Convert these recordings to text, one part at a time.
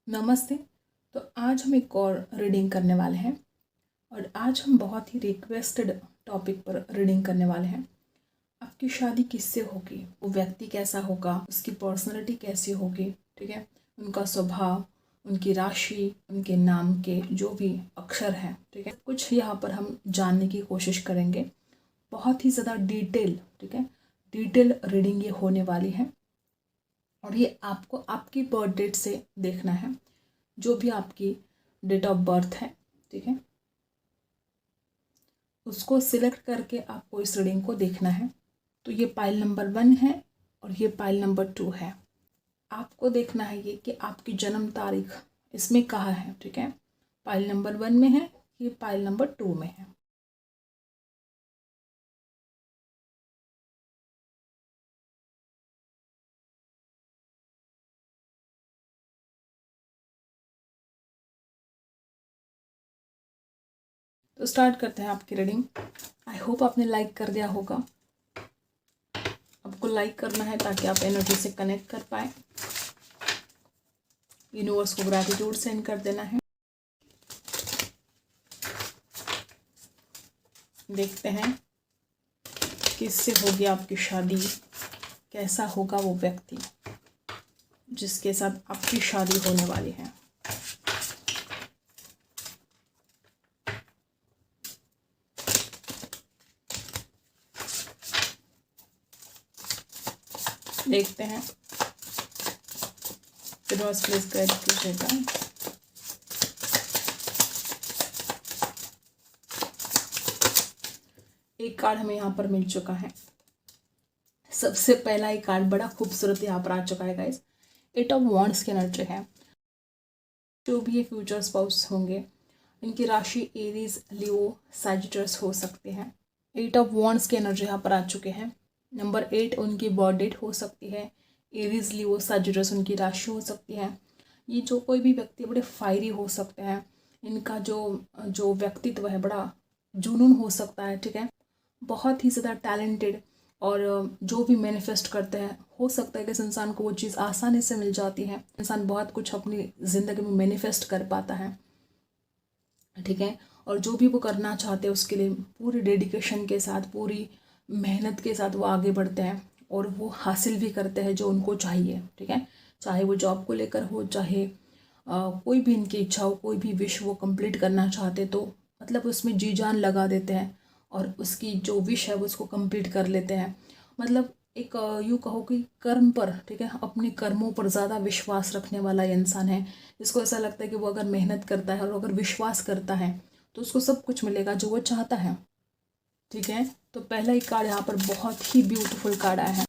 नमस्ते। तो आज हम एक और रीडिंग करने वाले हैं और आज हम बहुत ही रिक्वेस्टेड टॉपिक पर रीडिंग करने वाले हैं। आपकी शादी किससे होगी, वो व्यक्ति कैसा होगा, उसकी पर्सनालिटी कैसी होगी, ठीक है, उनका स्वभाव, उनकी राशि, उनके नाम के जो भी अक्षर हैं, ठीक है, कुछ यहाँ पर हम जानने की कोशिश करेंगे। बहुत ही ज़्यादा डिटेल, ठीक है, डिटेल रीडिंग ये होने वाली है और ये आपको आपकी बर्थ डेट से देखना है, जो भी आपकी डेट ऑफ बर्थ है, ठीक है, उसको सिलेक्ट करके आपको इस रीडिंग को देखना है। तो ये पाइल नंबर 1 है और ये पाइल नंबर 2 है। आपको देखना है ये कि आपकी जन्म तारीख इसमें कहाँ है, ठीक है, पाइल नंबर 1 में है, ये पाइल नंबर 2 में है। तो स्टार्ट करते हैं आपकी रीडिंग। आई होप आपने लाइक कर दिया होगा। आपको लाइक करना है ताकि आप एनर्जी से कनेक्ट कर पाए। यूनिवर्स को ग्रैटिट्यूड सेंड कर देना है। देखते हैं किससे होगी आपकी शादी, कैसा होगा वो व्यक्ति जिसके साथ आपकी शादी होने वाली है। देखते हैं, यूनिवर्स प्लीज गाइड कीजिएगा। एक कार्ड हमें यहाँ पर मिल चुका है। सबसे पहला एक कार्ड बड़ा खूबसूरत यहाँ पर आ चुका है गाइस। 8 ऑफ वॉन्ड्स की एनर्जी है। जो भी ये फ्यूचर स्पाउस होंगे, इनकी राशि एरीज, लियो, सैजिटस हो सकते हैं। 8 ऑफ वॉन्ड्स की एनर्जी यहाँ पर आ चुके हैं। नंबर 8 उनकी बर्थ डेट हो सकती है। एरीज, लियो, सैजिटस उनकी राशि हो सकती है। ये जो कोई भी व्यक्ति बड़े फायरी हो सकते हैं। इनका जो व्यक्तित्व है बड़ा जुनून हो सकता है, ठीक है, बहुत ही ज़्यादा टैलेंटेड, और जो भी मैनिफेस्ट करते हैं हो सकता है कि इस इंसान को वो चीज़ आसानी से मिल जाती है। इंसान बहुत कुछ अपनी ज़िंदगी में मैनिफेस्ट कर पाता है, ठीक है, और जो भी वो करना चाहते हैं उसके लिए पूरी डेडिकेशन के साथ, पूरी मेहनत के साथ वो आगे बढ़ते हैं और वो हासिल भी करते हैं जो उनको चाहिए, ठीक है, चाहे वो जॉब को लेकर हो, चाहे कोई भी इनकी इच्छा हो, कोई भी विश वो कंप्लीट करना चाहते तो मतलब उसमें जी जान लगा देते हैं और उसकी जो विश है वो उसको कंप्लीट कर लेते हैं। मतलब एक यूँ कहो कि कर्म पर, ठीक है, अपने कर्मों पर ज़्यादा विश्वास रखने वाला इंसान है। इसको ऐसा लगता है कि वो अगर मेहनत करता है और अगर विश्वास करता है तो उसको सब कुछ मिलेगा जो वो चाहता है, ठीक है। तो पहला ही कार्ड यहाँ पर बहुत ही ब्यूटीफुल कार्ड आया है।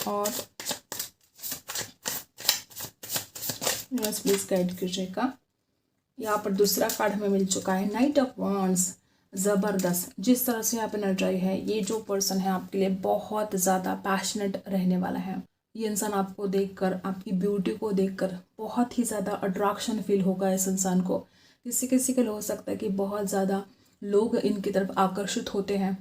और बस प्लीज गाइड कीजिएगा। यहाँ पर दूसरा कार्ड हमें मिल चुका है, नाइट ऑफ वॉन्ड्स। ज़बरदस्त जिस तरह से यहाँ पे एनर्जी है, ये जो पर्सन है आपके लिए बहुत ज़्यादा पैशनेट रहने वाला है। ये इंसान आपको देखकर, आपकी ब्यूटी को देखकर बहुत ही ज़्यादा अट्रैक्शन फील होगा इस इंसान को। किसी किसी के लिए हो सकता है कि बहुत ज़्यादा लोग इनकी तरफ आकर्षित होते हैं।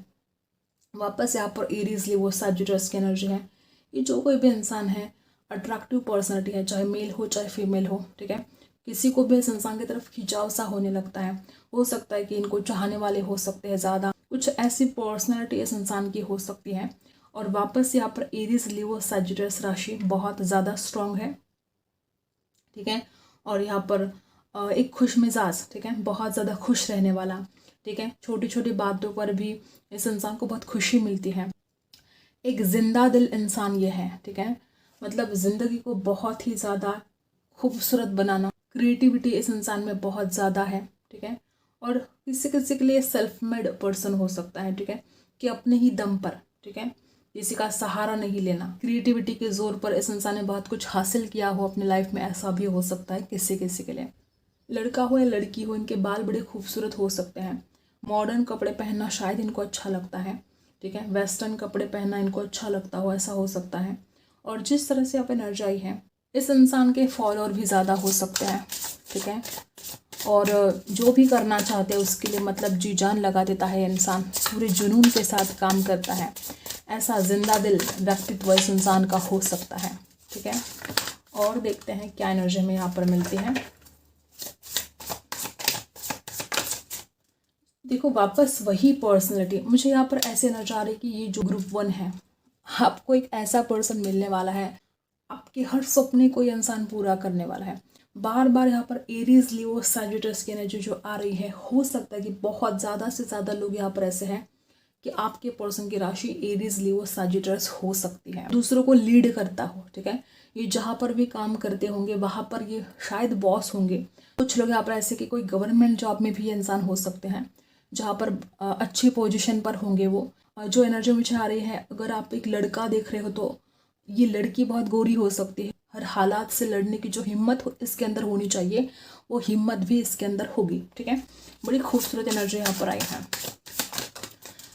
वापस यहाँ पर एरीज, लियो, सैजिटस की एनर्जी है। ये जो कोई भी इंसान है अट्रैक्टिव पर्सनैलिटी है, चाहे मेल हो चाहे फीमेल हो, ठीक है, किसी को भी इस इंसान की तरफ खिंचाव सा होने लगता है। हो सकता है कि इनको चाहने वाले हो सकते हैं ज़्यादा, कुछ ऐसी पर्सनैलिटी इस इंसान की हो सकती है। और वापस यहाँ पर एरीज, लियो, सैजिटस राशि बहुत ज़्यादा स्ट्रांग है, ठीक है, और यहाँ पर एक खुश मिजाज, ठीक है, बहुत ज़्यादा खुश रहने वाला, ठीक है, छोटी छोटी बातों पर भी इस इंसान को बहुत खुशी मिलती है। एक जिंदा दिल इंसान ये है, ठीक है, मतलब ज़िंदगी को बहुत ही ज़्यादा खूबसूरत बनाना, क्रिएटिविटी इस इंसान में बहुत ज़्यादा है, ठीक है, और किसी किसी के लिए सेल्फ मेड पर्सन हो सकता है, ठीक है, कि अपने ही दम पर, ठीक है, किसी का सहारा नहीं लेना, क्रिएटिविटी के जोर पर इस इंसान ने बहुत कुछ हासिल किया हो अपनी लाइफ में, ऐसा भी हो सकता है किसी किसी के लिए। लड़का हो या लड़की हो, इनके बाल बड़े खूबसूरत हो सकते हैं। मॉडर्न कपड़े पहनना शायद इनको अच्छा लगता है, ठीक है, वेस्टर्न कपड़े पहनना इनको अच्छा लगता हो, ऐसा हो सकता है। और जिस तरह से आप एनर्जी है, इस इंसान के फॉलोअर भी ज़्यादा हो सकते हैं, ठीक है, और जो भी करना चाहते हैं उसके लिए मतलब जी जान लगा देता है इंसान, पूरे जुनून के साथ काम करता है। ऐसा जिंदा दिल व्यक्तित्व इस इंसान का हो सकता है। ठीक है, और देखते हैं क्या एनर्जी में यहाँ पर मिलती है। देखो वापस वही पर्सनैलिटी मुझे यहाँ पर ऐसे नजर आ रही कि ये जो ग्रुप 1 है, आपको एक ऐसा पर्सन मिलने वाला है, आपके हर सपने को ये इंसान पूरा करने वाला है। बार बार यहाँ पर एरीज लियो सैजिटस की एनर्जी जो आ रही है, हो सकता है कि बहुत ज़्यादा से ज़्यादा लोग यहाँ पर ऐसे हैं कि आपके पर्सन की राशि एरीज लियो सैजिटस हो सकती है, दूसरों को लीड करता हो। ठीक है, ये जहाँ पर भी काम करते होंगे वहाँ पर ये शायद बॉस होंगे। कुछ लोग यहाँ पर ऐसे कि कोई गवर्नमेंट जॉब में भी ये इंसान हो सकते हैं, जहाँ पर अच्छी पोजीशन पर होंगे वो। जो एनर्जी मुझे आ रही है, अगर आप एक लड़का देख रहे हो तो ये लड़की बहुत गोरी हो सकती है। हर हालात से लड़ने की जो हिम्मत इसके अंदर होनी चाहिए, वो हिम्मत भी इसके अंदर होगी। ठीक है, बड़ी खूबसूरत एनर्जी यहाँ पर आई है।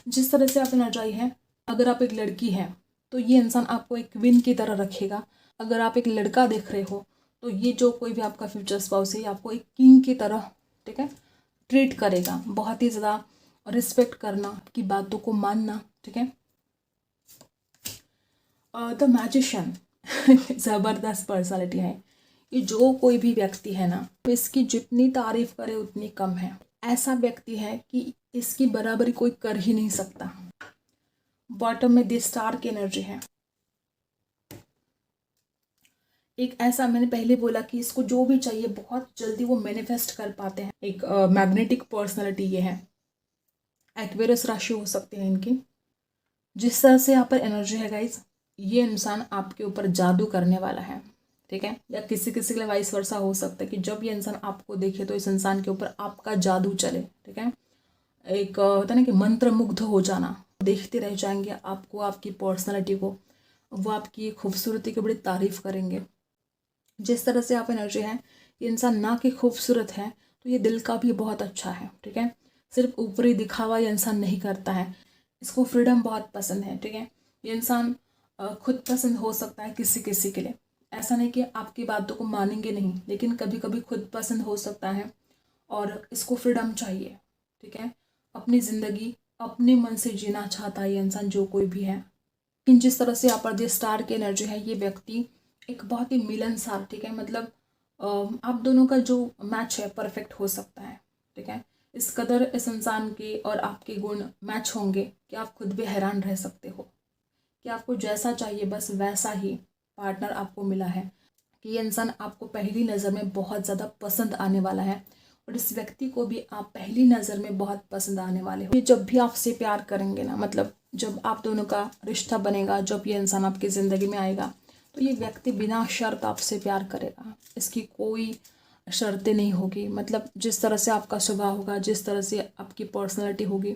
जिस तरह से आप एनर्जी आई है, अगर आप एक लड़की हैं तो ये इंसान आपको एक क्वीन की तरह रखेगा। अगर आप एक लड़का देख रहे हो तो ये जो कोई भी आपका फ्यूचर स्पाउस है, ये आपको एक किंग की तरह, ठीक है, ट्रीट करेगा। बहुत ही ज़्यादा रिस्पेक्ट करना, की बातों को मानना। ठीक है, द मैजिशियन ज़बरदस्त पर्सनालिटी है। ये जो कोई भी व्यक्ति है ना, इसकी जितनी तारीफ करे उतनी कम है। ऐसा व्यक्ति है कि इसकी बराबरी कोई कर ही नहीं सकता। बॉटम में द स्टार की एनर्जी है। एक ऐसा, मैंने पहले बोला कि इसको जो भी चाहिए बहुत जल्दी वो मैनिफेस्ट कर पाते हैं। एक मैग्नेटिक पर्सनालिटी ये है। एक्वेरियस राशि हो सकती है इनकी। जिस तरह से यहाँ पर एनर्जी है गाइज, ये इंसान आपके ऊपर जादू करने वाला है। ठीक है, या किसी किसी के लिए वाइस वर्सा हो सकता है कि जब ये इंसान आपको देखे तो इस इंसान के ऊपर आपका जादू चले। ठीक है, एक होता है ना कि मंत्र मुग्ध हो जाना, देखते रह जाएंगे आपको, आपकी पर्सनालिटी को, वो आपकी खूबसूरती की बड़ी तारीफ करेंगे। जिस तरह से आप एनर्जी है, ये इंसान ना कि खूबसूरत है तो ये दिल का भी बहुत अच्छा है। ठीक है, सिर्फ ऊपरी दिखावा ये इंसान नहीं करता है, इसको फ्रीडम बहुत पसंद है। ठीक है, ये इंसान खुद पसंद हो सकता है किसी किसी के लिए। ऐसा नहीं कि आपकी बातों को मानेंगे नहीं, लेकिन कभी कभी खुद पसंद हो सकता है और इसको फ्रीडम चाहिए। ठीक है, अपनी ज़िंदगी अपने मन से जीना चाहता है ये इंसान, जो कोई भी है। लेकिन जिस तरह से यहाँ पर जो स्टार की एनर्जी है, ये व्यक्ति एक बहुत ही मिलनसार, ठीक है, मतलब आप दोनों का जो मैच है परफेक्ट हो सकता है। ठीक है, इस कदर इस इंसान के और आपके गुण मैच होंगे कि आप खुद भी हैरान रह सकते हो कि आपको जैसा चाहिए बस वैसा ही पार्टनर आपको मिला है, कि ये इंसान आपको पहली नज़र में बहुत ज़्यादा पसंद आने वाला है और इस व्यक्ति को भी आप पहली नज़र में बहुत पसंद आने वाले हो। ये जब भी आपसे प्यार करेंगे ना, मतलब जब आप दोनों का रिश्ता बनेगा, जब ये इंसान आपकी ज़िंदगी में आएगा तो ये व्यक्ति बिना शर्त आपसे प्यार करेगा। इसकी कोई शर्तें नहीं होगी। मतलब जिस तरह से आपका स्वभाव होगा, जिस तरह से आपकी पर्सनैलिटी होगी,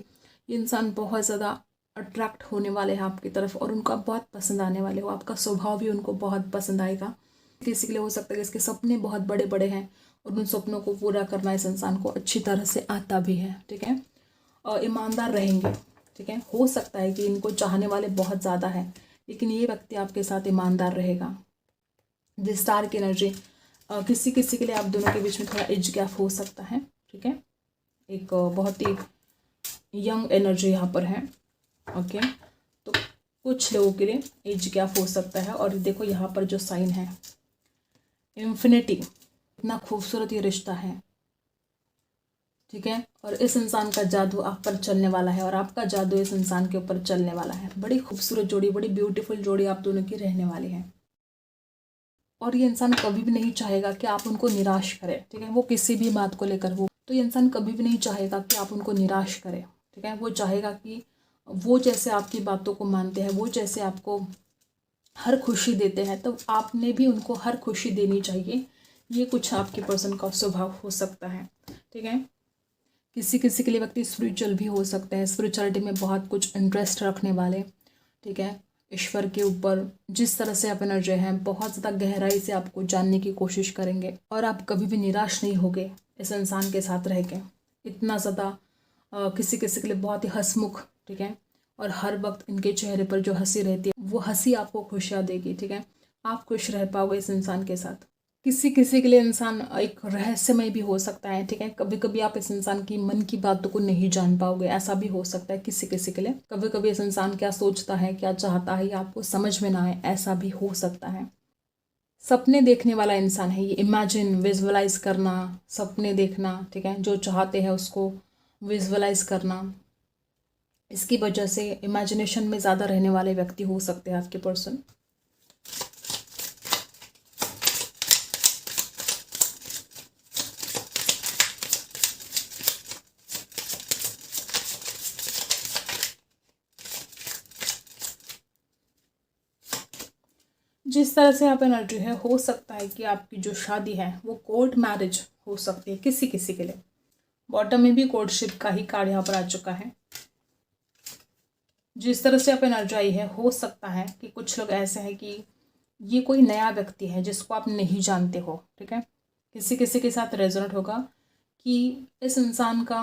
ये इंसान बहुत ज़्यादा अट्रैक्ट होने वाले हैं आपकी तरफ और उनका बहुत पसंद आने वाले हो। आपका स्वभाव भी उनको बहुत पसंद आएगा। किसी के लिए हो सकता है कि इसके सपने बहुत बड़े बड़े हैं और उन सपनों को पूरा करना इस इंसान को अच्छी तरह से आता भी है। ठीक है, और ईमानदार रहेंगे। ठीक है, हो सकता है कि इनको चाहने वाले बहुत ज़्यादा हैं, लेकिन ये व्यक्ति आपके साथ ईमानदार रहेगा। जिस स्टार की एनर्जी, किसी किसी के लिए आप दोनों के बीच में थोड़ा एज गैप हो सकता है। ठीक है, एक बहुत ही यंग एनर्जी यहाँ पर है। ओके, तो कुछ लोगों के लिए एज गैप हो सकता है। और देखो यहाँ पर जो साइन है इन्फिनिटी, इतना खूबसूरत ये रिश्ता है। ठीक है, और इस इंसान का जादू आप पर चलने वाला है और आपका जादू इस इंसान के ऊपर चलने वाला है। बड़ी खूबसूरत जोड़ी, बड़ी ब्यूटीफुल जोड़ी आप दोनों की रहने वाली है। और ये इंसान कभी भी नहीं चाहेगा कि आप उनको निराश करें। ठीक है, वो किसी भी बात को लेकर हो तो ये इंसान कभी भी नहीं चाहेगा कि आप उनको निराश करें। ठीक है, वो चाहेगा कि वो जैसे आपकी बातों को मानते हैं, वो जैसे आपको हर खुशी देते हैं, तो आपने भी उनको हर खुशी देनी चाहिए। ये कुछ आपके पर्सन का स्वभाव हो सकता है। ठीक है, किसी किसी के लिए व्यक्ति स्पिरिचुअल भी हो सकते हैं, स्पिरिचुअलिटी में बहुत कुछ इंटरेस्ट रखने वाले। ठीक है, ईश्वर के ऊपर जिस तरह से आप एनर्जी हैं, बहुत ज़्यादा गहराई से आपको जानने की कोशिश करेंगे और आप कभी भी निराश नहीं होगे इस इंसान के साथ रह के। इतना ज़्यादा किसी किसी के लिए बहुत ही हंसमुख। ठीक है, और हर वक्त इनके चेहरे पर जो हंसी रहती है, वो हंसी आपको खुशियाँ देगी। ठीक है, आप खुश रह पाओगे इस इंसान के साथ। किसी किसी के लिए इंसान एक रहस्यमय भी हो सकता है, ठीक है। कभी कभी आप इस इंसान की मन की बातों को नहीं जान पाओगे, ऐसा भी हो सकता है किसी किसी के लिए। कभी कभी इस इंसान क्या सोचता है, क्या चाहता है, ये आपको समझ में ना आए, ऐसा भी हो सकता है। सपने देखने वाला इंसान है ये, इमेजिन, विजुअलाइज करना, सपने देखना, ठीक है। जो चाहते हैं उसको विजुअलाइज करना, इसकी वजह से इमेजिनेशन में ज़्यादा रहने वाले व्यक्ति हो सकते हैं आपके पर्सन। जिस तरह से आप एनर्जी है, हो सकता है कि आपकी जो शादी है वो कोर्ट मैरिज हो सकती है किसी किसी के लिए। बॉटम में भी कोर्टशिप का ही कार्ड यहाँ पर आ चुका है। जिस तरह से आप एनर्जी आई है, हो सकता है कि कुछ लोग ऐसे हैं कि ये कोई नया व्यक्ति है जिसको आप नहीं जानते हो, ठीक है। किसी किसी के साथ रेजोनेट होगा कि इस इंसान का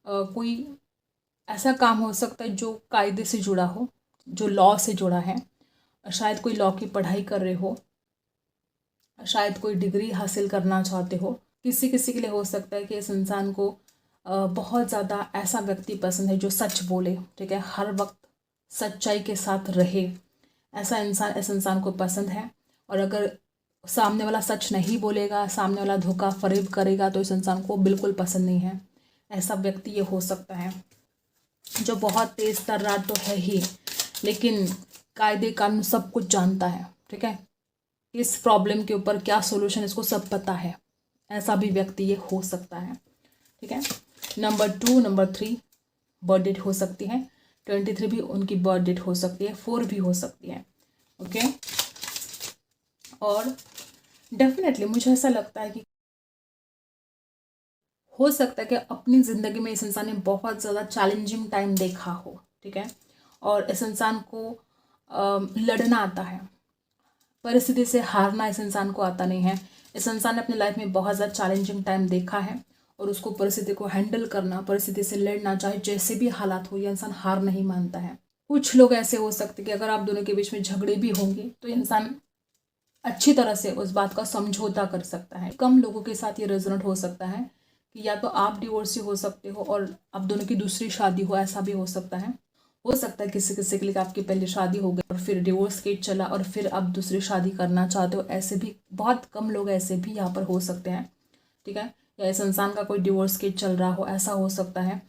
कोई ऐसा काम हो सकता है जो कायदे से जुड़ा हो, जो लॉ से जुड़ा है। शायद कोई लॉ की पढ़ाई कर रहे हो, शायद कोई डिग्री हासिल करना चाहते हो। किसी किसी के लिए हो सकता है कि इस इंसान को बहुत ज़्यादा ऐसा व्यक्ति पसंद है जो सच बोले, ठीक है, हर वक्त सच्चाई के साथ रहे। ऐसा इंसान इस इंसान को पसंद है। और अगर सामने वाला सच नहीं बोलेगा, सामने वाला धोखा फरेब करेगा, तो इस इंसान को बिल्कुल पसंद नहीं है। ऐसा व्यक्ति ये हो सकता है जो बहुत तेज तर्रार तो है ही, लेकिन कायदे कानून सब कुछ जानता है, ठीक है। इस प्रॉब्लम के ऊपर क्या सोल्यूशन, इसको सब पता है। ऐसा भी व्यक्ति ये हो सकता है, ठीक है। नंबर 2, नंबर 3 बर्थ डेट हो सकती है। 23 भी उनकी बर्थ डेट हो सकती है, 4 भी हो सकती है, ओके। और डेफिनेटली मुझे ऐसा लगता है कि हो सकता है कि अपनी ज़िंदगी में इस इंसान ने बहुत ज़्यादा चैलेंजिंग टाइम देखा हो, ठीक है। और इस इंसान को लड़ना आता है, परिस्थिति से हारना इस इंसान को आता नहीं है। इस इंसान ने अपनी लाइफ में बहुत ज़्यादा चैलेंजिंग टाइम देखा है और उसको परिस्थिति को हैंडल करना, परिस्थिति से लड़ना, चाहे जैसे भी हालात हो, यह इंसान हार नहीं मानता है। कुछ लोग ऐसे हो सकते कि अगर आप दोनों के बीच में झगड़े भी होंगे तो इंसान अच्छी तरह से उस बात का समझौता कर सकता है। कम लोगों के साथ ये रेजोनेट हो सकता है कि या तो आप डिवोर्सी हो सकते हो और आप दोनों की दूसरी शादी हो, ऐसा भी हो सकता है। हो सकता है किसी किसी के लिए आपकी पहले शादी हो गई और फिर डिवोर्स केस चला और फिर आप दूसरी शादी करना चाहते हो, ऐसे भी बहुत कम लोग ऐसे भी यहाँ पर हो सकते हैं, ठीक है। या इस इंसान का कोई डिवोर्स केस चल रहा हो, ऐसा हो सकता है।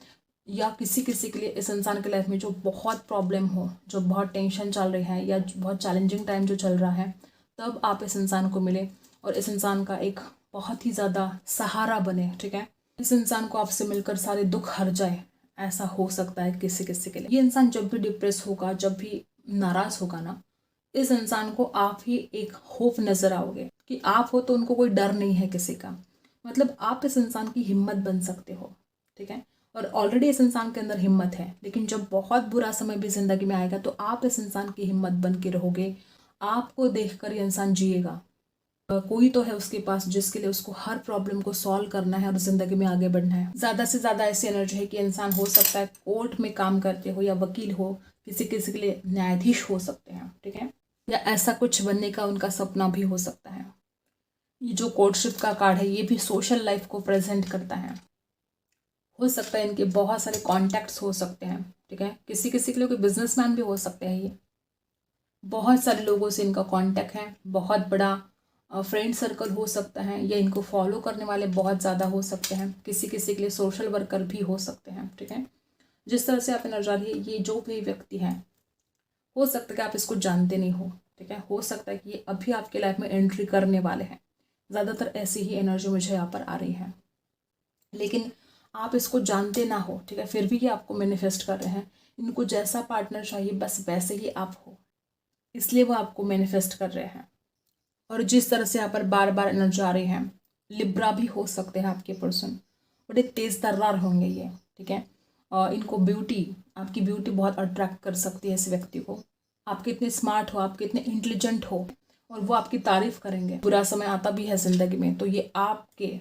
या किसी किसी के लिए इस इंसान की लाइफ में जो बहुत प्रॉब्लम हो, जो बहुत टेंशन चल रही है या बहुत चैलेंजिंग टाइम जो चल रहा है, तब आप इस इंसान को मिले और इस इंसान का एक बहुत ही ज़्यादा सहारा बने, ठीक है। इस इंसान को आपसे मिलकर सारे दुख हर जाए, ऐसा हो सकता है किसी किसी के लिए। ये इंसान जब भी डिप्रेस होगा, जब भी नाराज होगा ना, इस इंसान को आप ही एक होप नजर आओगे कि आप हो तो उनको कोई डर नहीं है किसी का। मतलब आप इस इंसान की हिम्मत बन सकते हो, ठीक है। और ऑलरेडी इस इंसान के अंदर हिम्मत है, लेकिन जब बहुत बुरा समय भी जिंदगी में आएगा तो आप इस इंसान की हिम्मत बन के रहोगे। आपको देखकर ये इंसान जिएगा। कोई तो है उसके पास जिसके लिए उसको हर प्रॉब्लम को सॉल्व करना है और जिंदगी में आगे बढ़ना है। ज़्यादा से ज़्यादा ऐसी एनर्जी है कि इंसान हो सकता है कोर्ट में काम करते हो या वकील हो, किसी किसी के लिए न्यायाधीश हो सकते हैं, ठीक है। या ऐसा कुछ बनने का उनका सपना भी हो सकता है। ये जो कोर्टशिप का कार्ड है ये भी सोशल लाइफ को प्रेजेंट करता है। हो सकता है इनके बहुत सारे कॉन्टैक्ट्स हो सकते हैं, ठीक है। किसी किसी के लिए कोई बिजनेसमैन भी हो सकते हैं। ये बहुत सारे लोगों से इनका कांटेक्ट है, बहुत बड़ा फ्रेंड सर्कल हो सकता है, या इनको फॉलो करने वाले बहुत ज़्यादा हो सकते हैं। किसी किसी के लिए सोशल वर्कर भी हो सकते हैं, ठीक है। जिस तरह से आप नजर आ रही है, ये जो भी व्यक्ति है, हो सकता है कि आप इसको जानते नहीं हो, ठीक है। हो सकता है कि ये अभी आपके लाइफ में एंट्री करने वाले हैं। ज़्यादातर ऐसी ही एनर्जी मुझे यहाँ पर आ रही है, लेकिन आप इसको जानते ना हो, ठीक है, फिर भी ये आपको मैनिफेस्ट कर रहे हैं। इनको जैसा पार्टनर चाहिए बस वैसे ही आप हो, इसलिए वो आपको मैनिफेस्ट कर रहे हैं। और जिस तरह से यहाँ पर बार बार एनर्जी आ रही है, लिब्रा भी हो सकते हैं आपके पर्सन। बड़े तेज तर्रार होंगे ये, ठीक है। और इनको ब्यूटी, आपकी ब्यूटी बहुत अट्रैक्ट कर सकती है इस व्यक्ति को। आप कितने स्मार्ट हो, आप कितने इंटेलिजेंट हो, और वो आपकी तारीफ करेंगे। बुरा समय आता भी है जिंदगी में तो ये आपके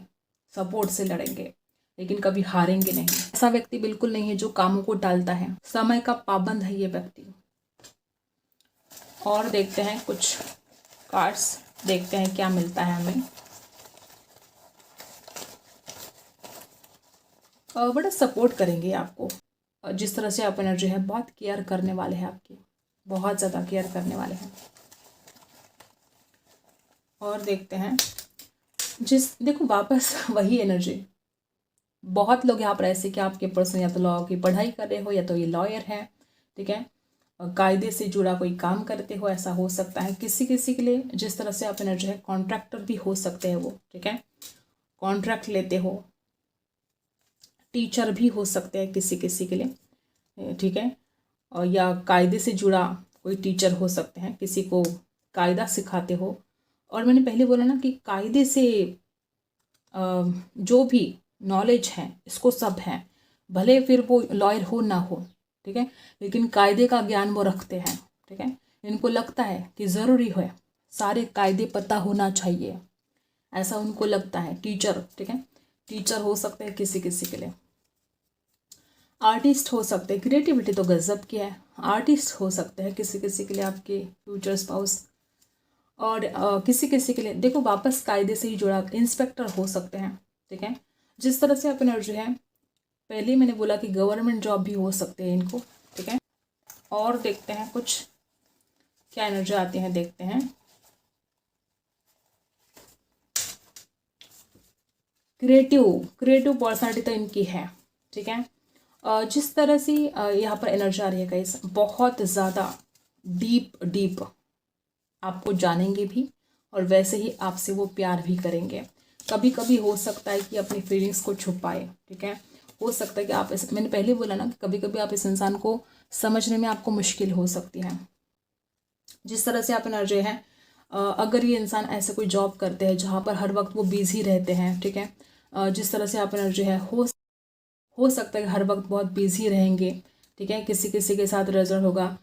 सपोर्ट से लड़ेंगे, लेकिन कभी हारेंगे नहीं। ऐसा व्यक्ति बिल्कुल नहीं है जो कामों को टालता है, समय का पाबंद है ये व्यक्ति। और देखते हैं कुछ कार्ड्स, देखते हैं क्या मिलता है हमें। बड़ा सपोर्ट करेंगे आपको। जिस तरह से आप एनर्जी है, बहुत केयर करने वाले हैं आपकी, बहुत ज़्यादा केयर करने वाले हैं। और देखते हैं देखो वापस वही एनर्जी। बहुत लोग यहाँ पर ऐसे कि आपके पर्सन या तो लॉ की पढ़ाई कर रहे हो, या तो ये लॉयर है, ठीक है, कायदे से जुड़ा कोई काम करते हो, ऐसा हो सकता है किसी किसी के लिए। जिस तरह से आप एनर्जी है, कॉन्ट्रैक्टर भी हो सकते हैं वो, ठीक है, कॉन्ट्रैक्ट लेते हो, टीचर भी हो सकते हैं किसी किसी के लिए, ठीक है, और या कायदे से जुड़ा कोई टीचर हो सकते हैं, किसी को कायदा सिखाते हो। और मैंने पहले बोला ना कि कायदे से जो भी नॉलेज है, इसको सब है, भले फिर वो लॉयर हो ना हो, ठीक है, लेकिन कायदे का ज्ञान वो रखते हैं, ठीक है। इनको लगता है कि ज़रूरी है, सारे कायदे पता होना चाहिए, ऐसा उनको लगता है। टीचर, ठीक है, टीचर हो सकते हैं किसी किसी के लिए। आर्टिस्ट हो सकते हैं, क्रिएटिविटी तो गजब की है। आर्टिस्ट हो सकते हैं किसी किसी के लिए आपके फ्यूचर स्पाउस। और किसी किसी के लिए देखो वापस कायदे से ही जुड़ा इंस्पेक्टर हो सकते हैं, ठीक है। जिस तरह से आप एनर्जी है, पहले ही मैंने बोला कि गवर्नमेंट जॉब भी हो सकते हैं इनको, ठीक है। और देखते हैं कुछ क्या एनर्जी आती है, देखते हैं। क्रिएटिव पर्सनालिटी तो इनकी है, ठीक है। जिस तरह से यहाँ पर एनर्जी आ रही है गाइस, बहुत ज़्यादा डीप डीप आपको जानेंगे भी, और वैसे ही आपसे वो प्यार भी करेंगे। कभी कभी हो सकता है कि अपनी फीलिंग्स को छुपाए, ठीक है। हो सकता है कि आप मैंने पहले बोला ना कि कभी कभी आप इस इंसान को समझने में आपको मुश्किल हो सकती है। जिस तरह से आप एनर्जी है, अगर ये इंसान ऐसे कोई जॉब करते हैं जहाँ पर हर वक्त वो बिजी रहते हैं, ठीक है, जिस तरह से आप एनर्जी है, हो सकता है कि हर वक्त बहुत बिजी रहेंगे, ठीक है, किसी किसी के साथ रिजल्ट होगा।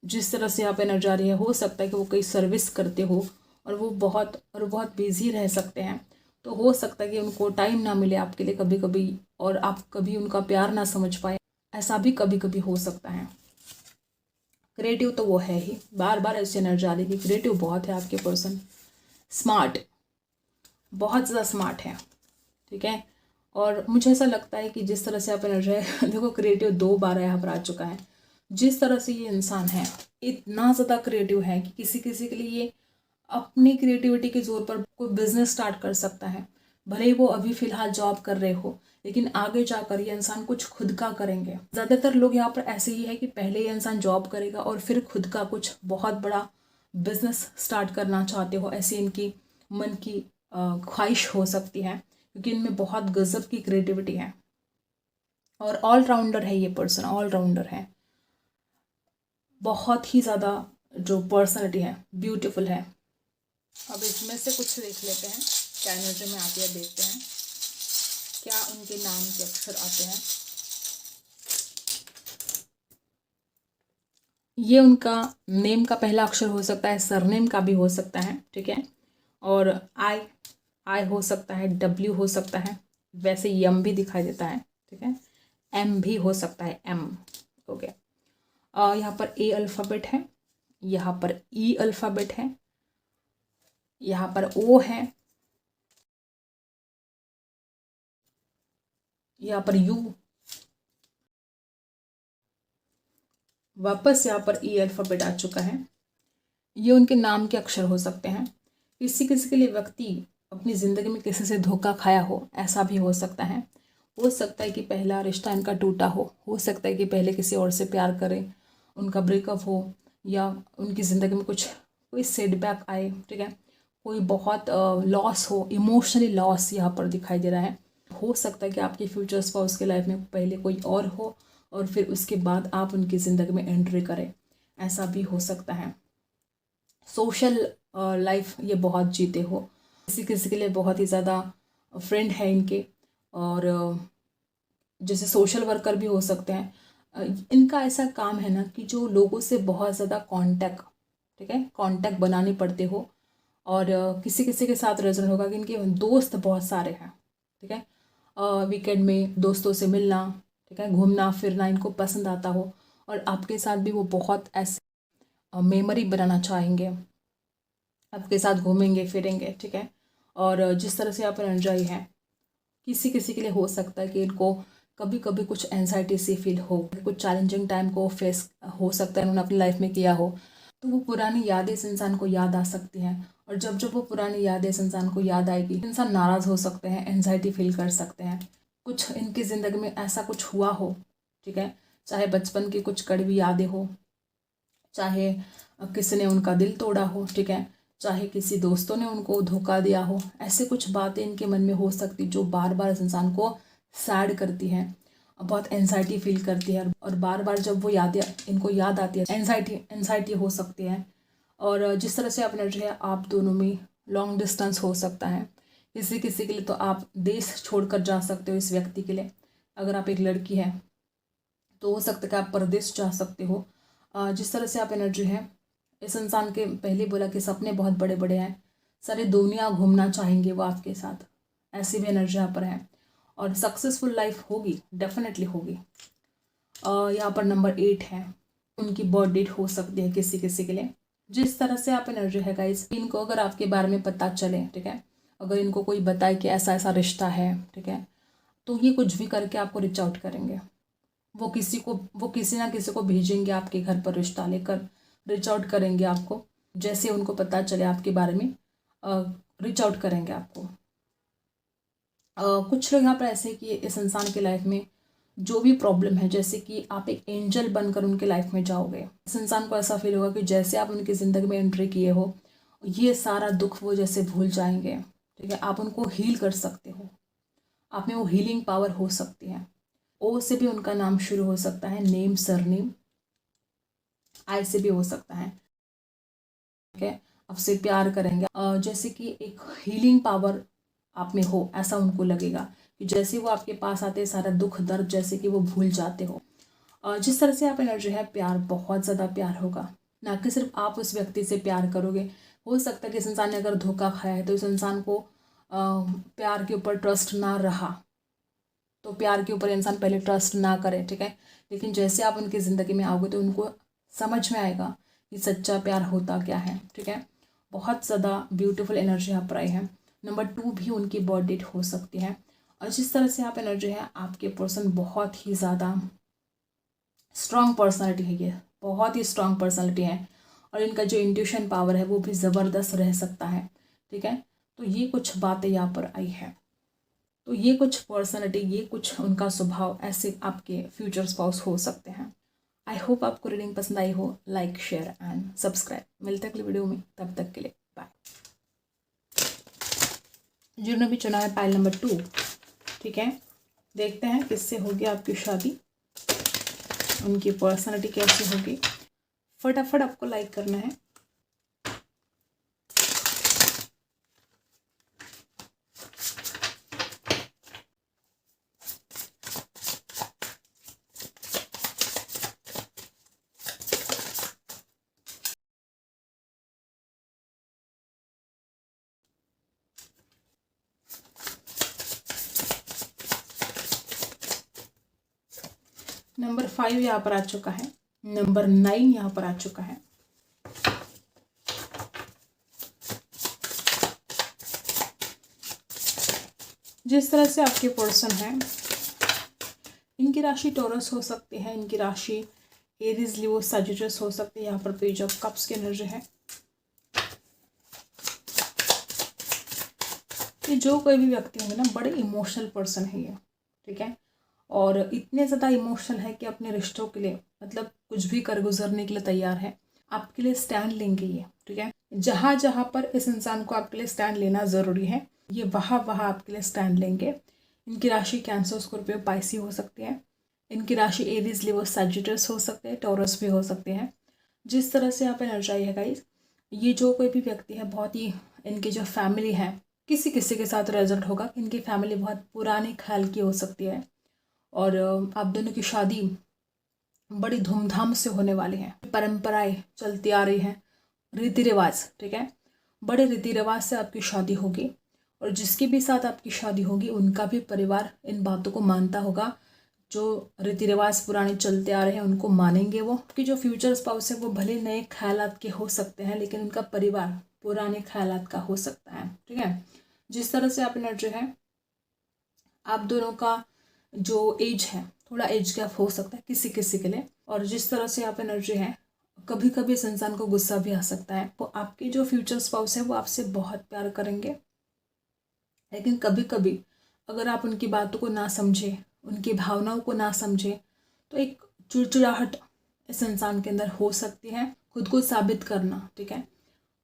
जिस तरह से आप एनर्जी आ रही है, हो सकता है कि वो कोई सर्विस करते हो और वो बहुत बिजी रह सकते हैं। तो हो सकता है कि उनको टाइम ना मिले आपके लिए कभी कभी, और आप कभी उनका प्यार ना समझ पाए, ऐसा भी कभी कभी हो सकता है। क्रिएटिव तो वो है ही, बार बार ऐसी एनर्जी आ रही है कि क्रिएटिव बहुत है आपके पर्सन। स्मार्ट, बहुत ज़्यादा स्मार्ट है, ठीक है। और मुझे ऐसा लगता है कि जिस तरह से आप एनर्जी है देखो क्रिएटिव 2 बार यहाँ पर आ चुका है। जिस तरह से ये इंसान है, इतना ज़्यादा क्रिएटिव है कि किसी किसी के लिए ये अपनी क्रिएटिविटी के जोर पर कोई बिजनेस स्टार्ट कर सकता है। भले ही वो अभी फिलहाल जॉब कर रहे हो, लेकिन आगे जाकर ये इंसान कुछ खुद का करेंगे। ज़्यादातर लोग यहाँ पर ऐसे ही है कि पहले ये इंसान जॉब करेगा और फिर खुद का कुछ बहुत बड़ा बिजनेस स्टार्ट करना चाहते हो, ऐसी इनकी मन की ख्वाहिश हो सकती है, क्योंकि इनमें बहुत गजब की क्रिएटिविटी है। और ऑलराउंडर है ये पर्सन, ऑलराउंडर है, बहुत ही ज़्यादा जो पर्सनालिटी है ब्यूटीफुल है। अब इसमें से कुछ देख लेते हैं क्या एनर्जी में आती है, देखते हैं क्या उनके नाम के अक्षर आते हैं। ये उनका नेम का पहला अक्षर हो सकता है, सरनेम का भी हो सकता है, ठीक है। और आई आई हो सकता है, डब्ल्यू हो सकता है, वैसे यम भी दिखाई देता है, ठीक है। एम भी हो सकता है, एम, ओके। यहाँ पर ए अल्फ़ाबेट है, यहाँ पर ई अल्फ़ाबेट है, यहाँ पर ओ है, यहाँ पर यू, वापस यहाँ पर ई अल्फ़ाबेट आ चुका है। ये उनके नाम के अक्षर हो सकते हैं। किसी किसी के लिए व्यक्ति अपनी ज़िंदगी में किसी से धोखा खाया हो, ऐसा भी हो सकता है। हो सकता है कि पहला रिश्ता इनका टूटा हो सकता है कि पहले किसी और से प्यार करें, उनका ब्रेकअप हो, या उनकी ज़िंदगी में कोई सेटबैक आए, ठीक है, कोई बहुत लॉस हो, इमोशनली लॉस यहाँ पर दिखाई दे रहा है। हो सकता है कि आपके फ्यूचर स्पाउस के लाइफ में पहले कोई और हो और फिर उसके बाद आप उनकी ज़िंदगी में एंट्री करें, ऐसा भी हो सकता है। सोशल लाइफ ये बहुत जीते हो, किसी किसी के लिए बहुत ही ज़्यादा फ्रेंड है इनके, और जैसे सोशल वर्कर भी हो सकते हैं। इनका ऐसा काम है ना कि जो लोगों से बहुत ज़्यादा कांटेक्ट, ठीक है, कांटेक्ट बनाने पड़ते हो। और किसी किसी के साथ रेजोनेट होगा कि इनके दोस्त बहुत सारे हैं, ठीक है। वीकेंड में दोस्तों से मिलना, ठीक है, घूमना फिरना इनको पसंद आता हो, और आपके साथ भी वो बहुत ऐसे मेमोरी बनाना चाहेंगे, आपके साथ घूमेंगे फिरेंगे, ठीक है। और जिस तरह से आप एंजॉय है, किसी किसी के लिए हो सकता है कि इनको कभी कभी कुछ एनजाइटी सी फील हो, कुछ चैलेंजिंग टाइम को फेस हो सकता है उन्होंने अपनी लाइफ में किया हो, तो वो पुरानी यादें इस इंसान को याद आ सकती हैं। और जब जब वो पुरानी यादें इस इंसान को याद आएगी, इंसान नाराज़ हो सकते हैं, एनजाइटी फील कर सकते हैं। कुछ इनकी ज़िंदगी में ऐसा कुछ हुआ हो, ठीक है, चाहे बचपन की कुछ कड़वी यादें हो, चाहे किसी ने उनका दिल तोड़ा हो, ठीक है, चाहे किसी दोस्तों ने उनको धोखा दिया हो, ऐसे कुछ बातें इनके मन में हो सकती जो बार बार इस इंसान को सैड करती हैं, बहुत एनजाइटी फील करती है। और बार बार जब वो यादें इनको याद आती है, एनजाइटी हो सकती है। और जिस तरह से आप एनर्जी है, आप दोनों में लॉन्ग डिस्टेंस हो सकता है। किसी किसी के लिए तो आप देश छोड़कर जा सकते हो इस व्यक्ति के लिए। अगर आप एक लड़की है तो हो सकता है कि आप परदेश जा सकते हो। जिस तरह से आप एनर्जी है, इस इंसान के पहले बोला कि सपने बहुत बड़े बड़े हैं, सारी दुनिया घूमना चाहेंगे वो आपके साथ, ऐसी भी एनर्जी यहाँ पर है। और सक्सेसफुल लाइफ होगी, डेफिनेटली होगी। यहाँ पर नंबर 8 है, उनकी बर्थ डेट हो सकती है किसी किसी के लिए। जिस तरह से आप एनर्जी है गाइस, इनको अगर आपके बारे में पता चले, ठीक है, अगर इनको कोई बताए कि ऐसा ऐसा रिश्ता है, ठीक है, तो ये कुछ भी करके आपको रीच आउट करेंगे। वो किसी ना किसी को भेजेंगे आपके घर पर रिश्ता लेकर, रीच आउट करेंगे आपको। जैसे उनको पता चले आपके बारे में, रीच आउट करेंगे आपको। कुछ लोग यहाँ पर ऐसे कि इस इंसान की लाइफ में जो भी प्रॉब्लम है, जैसे कि आप एक एंजल बनकर उनके लाइफ में जाओगे, इस इंसान को ऐसा फील होगा कि जैसे आप उनकी ज़िंदगी में एंट्री किए हो, ये सारा दुख वो जैसे भूल जाएंगे, ठीक है, आप उनको हील कर सकते हो, आप में वो हीलिंग पावर हो सकती है। ओ से भी उनका नाम शुरू हो सकता है, नेम सरनेम। आई से भी हो सकता है, ठीक है, आपसे प्यार करेंगे। जैसे कि एक हीलिंग पावर आप में हो, ऐसा उनको लगेगा कि जैसे वो आपके पास आते हैं सारा दुख दर्द जैसे कि वो भूल जाते हो। जिस तरह से आप एनर्जी है, प्यार, बहुत ज़्यादा प्यार होगा। ना कि सिर्फ आप उस व्यक्ति से प्यार करोगे, हो सकता है कि इस इंसान ने अगर धोखा खाया है तो इस इंसान को प्यार के ऊपर ट्रस्ट ना रहा, तो प्यार के ऊपर इंसान पहले ट्रस्ट ना करे, ठीक है, लेकिन जैसे आप उनकी ज़िंदगी में आओगे तो उनको समझ में आएगा कि सच्चा प्यार होता क्या है, ठीक है। बहुत ज़्यादा ब्यूटीफुल एनर्जी यहाँ पर आई है। नंबर 2 भी उनकी बर्थ डेट हो सकती है। और जिस तरह से आप एनर्जी है, आपके पर्सन बहुत ही ज़्यादा स्ट्रॉन्ग पर्सनालिटी है, ये बहुत ही स्ट्रॉन्ग पर्सनालिटी है। और इनका जो इंट्यूशन पावर है वो भी ज़बरदस्त रह सकता है, ठीक है। तो ये कुछ बातें यहाँ पर आई है। तो ये कुछ पर्सनालिटी, ये कुछ उनका स्वभाव, ऐसे आपके फ्यूचर स्पाउस हो सकते हैं। आई होप आपको रीडिंग पसंद आई हो। Like, share and subscribe. मिलते हैं अगली वीडियो में, तब तक के लिए बाय। जिन्होंने भी चुना है पाइल नंबर 2, ठीक है, देखते हैं किससे होगी आपकी शादी, उनकी पर्सनालिटी कैसी होगी। फटाफट आपको लाइक करना है। नंबर 5 यहाँ पर आ चुका है, नंबर 9 यहाँ पर आ चुका है। जिस तरह से आपके पर्सन है, इनकी राशि टॉरस हो सकती है, इनकी राशि एरीज, लियो, सजिटस हो सकती है। यहाँ पर पेज ऑफ कप्स की एनर्जी है। ये जो कोई भी व्यक्ति होंगे ना, बड़े इमोशनल पर्सन है ये, ठीक है, और इतने ज़्यादा इमोशनल है कि अपने रिश्तों के लिए मतलब कुछ भी कर गुजरने के लिए तैयार है, आपके लिए स्टैंड लेंगे ये, ठीक है। जहाँ जहाँ पर इस इंसान को आपके लिए स्टैंड लेना ज़रूरी है, ये वहाँ वहाँ आपके लिए स्टैंड लेंगे। इनकी राशि कैंसर, स्कॉर्पियो, पाइसी हो सकती है। इनकी राशि एरीज, लियो, सजिटस हो सकते हैं, टॉरस भी हो सकते हैं। जिस तरह से आप एनर्जाई है गाइस, ये जो कोई भी व्यक्ति है, बहुत ही इनकी जो फैमिली है, किसी किसी के साथ रिजल्ट होगा कि इनकी फैमिली बहुत पुराने ख्याल की हो सकती है। और आप दोनों की शादी बड़ी धूमधाम से होने वाली है। परंपराएं चलती आ रही हैं, रीति रिवाज, ठीक है, बड़े रीति रिवाज से आपकी शादी होगी। और जिसके भी साथ आपकी शादी होगी उनका भी परिवार इन बातों को मानता होगा। जो रीति रिवाज पुराने चलते आ रहे हैं उनको मानेंगे वो, कि जो फ्यूचर स्पाउस है वो भले नए ख्यालात के हो सकते हैं लेकिन उनका परिवार पुराने ख्यालात का हो सकता है, ठीक है। जिस तरह से आप एनर्जी है, आप दोनों का जो एज है थोड़ा एज गैप हो सकता है किसी किसी के लिए। और जिस तरह से आप एनर्जी है, कभी कभी इस इंसान को गुस्सा भी आ सकता है। तो आपके जो फ्यूचर स्पाउस है वो आपसे बहुत प्यार करेंगे, लेकिन कभी कभी अगर आप उनकी बातों को ना समझे, उनकी भावनाओं को ना समझे, तो एक चिड़चिड़ाहट इस इंसान के अंदर हो सकती है। खुद को साबित करना, ठीक है,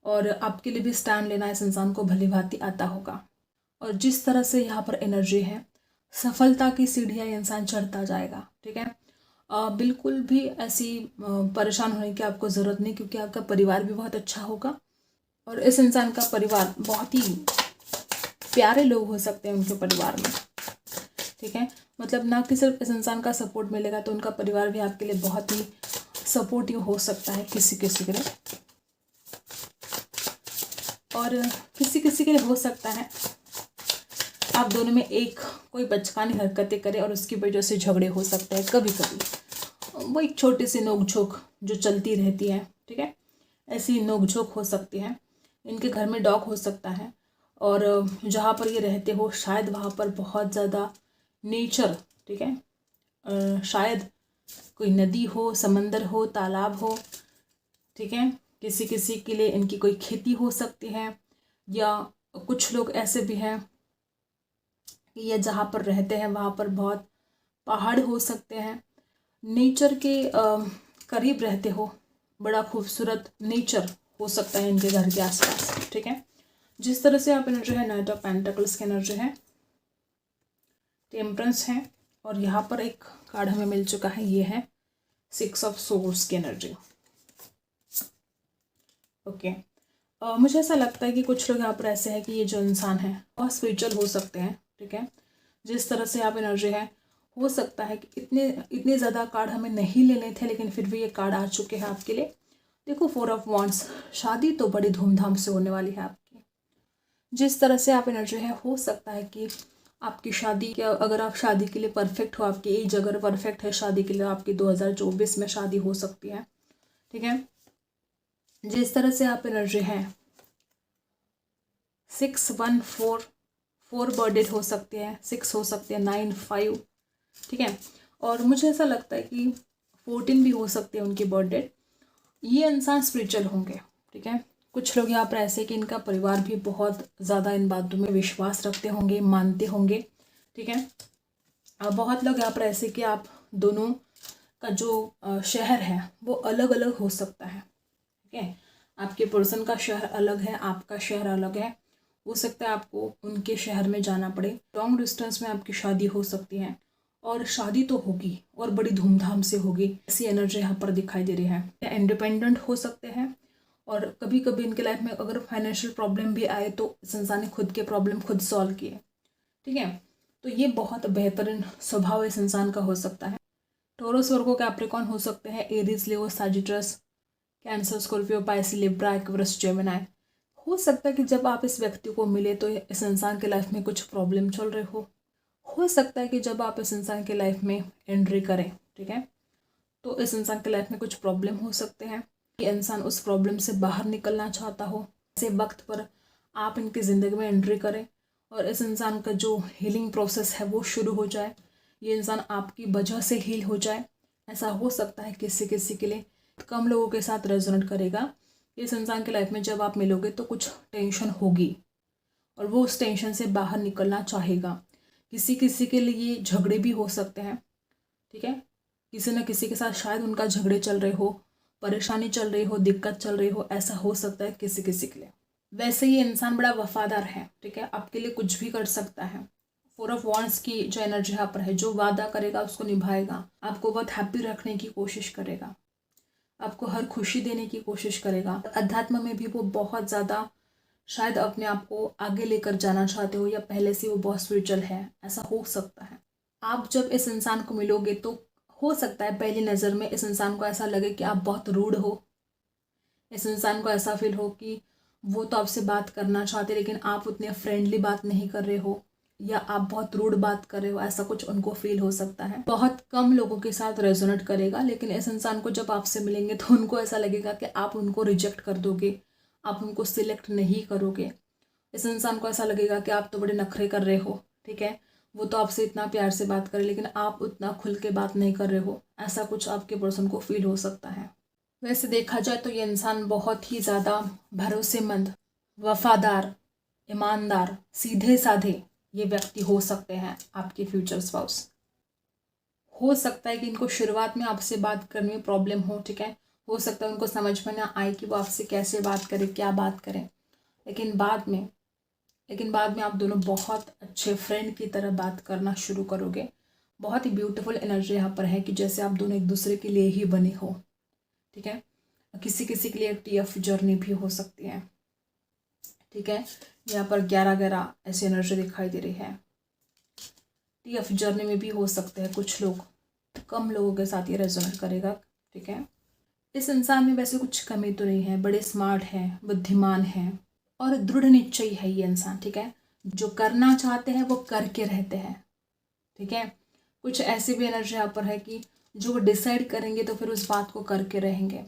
और आपके लिए भी स्टैंड लेना इस इंसान को भली भांति आता होगा। और जिस तरह से यहाँ पर एनर्जी है, सफलता की सीढ़ियाँ ये इंसान चढ़ता जाएगा, ठीक है। बिल्कुल भी ऐसी परेशान होने की आपको ज़रूरत नहीं, क्योंकि आपका परिवार भी बहुत अच्छा होगा। और इस इंसान का परिवार बहुत ही प्यारे लोग हो सकते हैं उनके परिवार में, ठीक है। मतलब ना कि सिर्फ इस इंसान का सपोर्ट मिलेगा, तो उनका परिवार भी आपके लिए बहुत ही सपोर्टिव हो सकता है किसी किसी के लिए। और किसी किसी के लिए हो सकता है आप दोनों में एक कोई बचकानी हरकतें करे और उसकी वजह से झगड़े हो सकते हैं कभी कभी। वो एक छोटी सी नोकझोंक जो चलती रहती है, ठीक है, ऐसी नोकझोंक हो सकती है। इनके घर में डॉग हो सकता है, और जहाँ पर ये रहते हो शायद वहाँ पर बहुत ज़्यादा नेचर, ठीक है, शायद कोई नदी हो, समंदर हो, तालाब हो, ठीक है। किसी किसी के लिए इनकी कोई खेती हो सकती है, या कुछ लोग ऐसे भी हैं कि ये जहाँ पर रहते हैं वहाँ पर बहुत पहाड़ हो सकते हैं। नेचर के करीब रहते हो, बड़ा खूबसूरत नेचर हो सकता है इनके घर के आसपास, ठीक है। जिस तरह से आप एनर्जी है, नाइट ऑफ पेंटिकल्स की एनर्जी है, टेम्परेंस है, और यहाँ पर एक कार्ड हमें मिल चुका है, ये है 6 ऑफ सोर्ड्स की एनर्जी। ओके, मुझे ऐसा लगता है कि कुछ लोग यहाँ पर ऐसे हैं कि ये जो इंसान है बहुत स्पिरिचुअल हो सकते हैं, ठीक है। जिस तरह से आप एनर्जी है, हो सकता है कि इतने ज़्यादा कार्ड हमें नहीं लेने थे, लेकिन फिर भी ये कार्ड आ चुके हैं आपके लिए। देखो, 4 ऑफ वॉन्ड्स, शादी तो बड़ी धूमधाम से होने वाली है आपकी। जिस तरह से आप एनर्जी है, हो सकता है कि आपकी शादी, अगर आप शादी के लिए परफेक्ट हो, आपकी एज अगर परफेक्ट है शादी के लिए, आपकी 2024 में शादी हो सकती है, ठीक है। जिस तरह से आप एनर्जी है, 614 4 बर्थडे हो सकते हैं, 6 हो सकते हैं, 9 5, ठीक है। और मुझे ऐसा लगता है कि 14 भी हो सकते हैं उनकी बर्थडे। ये इंसान स्पिरिचुअल होंगे, ठीक है। कुछ लोग यहाँ पर ऐसे कि इनका परिवार भी बहुत ज़्यादा इन बातों में विश्वास रखते होंगे, मानते होंगे, ठीक है। बहुत लोग यहाँ पर ऐसे कि आप दोनों का जो शहर है वो अलग अलग हो सकता है, ठीक है। आपके पर्सन का शहर अलग है, आपका शहर अलग है। हो सकता है आपको उनके शहर में जाना पड़े। लॉन्ग डिस्टेंस में आपकी शादी हो सकती है, और शादी तो होगी और बड़ी धूमधाम से होगी, ऐसी एनर्जी यहाँ पर दिखाई दे रही है। इंडिपेंडेंट हो सकते हैं, और कभी कभी इनके लाइफ में अगर फाइनेंशियल प्रॉब्लम भी आए तो इस इंसान ने खुद के प्रॉब्लम खुद सॉल्व किए, ठीक है। तो ये बहुत बेहतरीन स्वभाव इस इंसान का हो सकता है। टोरस, वर्गो, कैप्रिकॉर्न हो सकते हैं, Aries, Leo, Sagittarius, Cancer, Scorpio, Pisces, Libra, Aquarius, Gemini. हो सकता है कि जब आप इस व्यक्ति को मिले तो इस इंसान के लाइफ में कुछ प्रॉब्लम चल रहे हो सकता है कि जब आप इस इंसान के लाइफ में एंट्री करें, ठीक है, तो इस इंसान के लाइफ में कुछ प्रॉब्लम हो सकते हैं। ये इंसान उस प्रॉब्लम से बाहर निकलना चाहता हो, ऐसे वक्त पर आप इनकी ज़िंदगी में एंट्री करें और इस इंसान का जो हीलिंग प्रोसेस है वो शुरू हो जाए। ये इंसान आपकी वजह से हील हो जाए, ऐसा हो सकता है किसी किसी के लिए। कम लोगों के साथ रेजोनेट करेगा। इस इंसान के लाइफ में जब आप मिलोगे तो कुछ टेंशन होगी और वो उस टेंशन से बाहर निकलना चाहेगा। किसी किसी के लिए झगड़े भी हो सकते हैं, ठीक है। किसी न किसी के साथ शायद उनका झगड़े चल रहे हो, परेशानी चल रही हो, दिक्कत चल रही हो, ऐसा हो सकता है किसी किसी के लिए। वैसे ये इंसान बड़ा वफादार है, ठीक है, आपके लिए कुछ भी कर सकता है। 4 ऑफ वॉन्ड्स की जो एनर्जी यहाँ पर है, जो वादा करेगा उसको निभाएगा, आपको बहुत हैप्पी रखने की कोशिश करेगा, आपको हर खुशी देने की कोशिश करेगा। अध्यात्म में भी वो बहुत ज़्यादा शायद अपने आप को आगे लेकर जाना चाहते हो, या पहले से वो बहुत स्पिरिचुअल है, ऐसा हो सकता है। आप जब इस इंसान को मिलोगे तो हो सकता है पहली नज़र में इस इंसान को ऐसा लगे कि आप बहुत रूड हो। इस इंसान को ऐसा फील हो कि वो तो आपसे बात करना चाहते लेकिन आप उतने फ्रेंडली बात नहीं कर रहे हो, या आप बहुत रूड बात कर रहे हो, ऐसा कुछ उनको फील हो सकता है। बहुत कम लोगों के साथ रेजोनेट करेगा, लेकिन इस इंसान को जब आपसे मिलेंगे तो उनको ऐसा लगेगा कि आप उनको रिजेक्ट कर दोगे, आप उनको सिलेक्ट नहीं करोगे। इस इंसान को ऐसा लगेगा कि आप तो बड़े नखरे कर रहे हो, ठीक है, वो तो आपसे इतना प्यार से बात करे लेकिन आप उतना खुल के बात नहीं कर रहे हो, ऐसा कुछ आपके पर्सन को फील हो सकता है। वैसे देखा जाए तो ये इंसान बहुत ही ज़्यादा भरोसेमंद, वफादार, ईमानदार, सीधे साधे ये व्यक्ति हो सकते हैं आपके फ्यूचर स्पाउस। हो सकता है कि इनको शुरुआत में आपसे बात करने में प्रॉब्लम हो, ठीक है, हो सकता है उनको समझ में ना आए कि वो आपसे कैसे बात करें, क्या बात करें, लेकिन बाद में आप दोनों बहुत अच्छे फ्रेंड की तरह बात करना शुरू करोगे। बहुत ही ब्यूटीफुल एनर्जी यहाँ पर है कि जैसे आप दोनों एक दूसरे के लिए ही बने हो, ठीक है। किसी किसी के लिए TF जर्नी भी हो सकती है, ठीक है। यहाँ पर 11-11 ऐसी एनर्जी दिखाई दे रही है। TF जर्नी में भी हो सकते हैं कुछ लोग, कम लोगों के साथ ये रेजोनेट करेगा, ठीक है। इस इंसान में वैसे कुछ कमी तो नहीं है, बड़े स्मार्ट हैं, बुद्धिमान हैं और दृढ़ निश्चयी है ये इंसान, ठीक है। जो करना चाहते हैं वो करके रहते हैं, ठीक है। कुछ ऐसी भी एनर्जी यहाँ पर है कि जो वो डिसाइड करेंगे तो फिर उस बात को करके रहेंगे।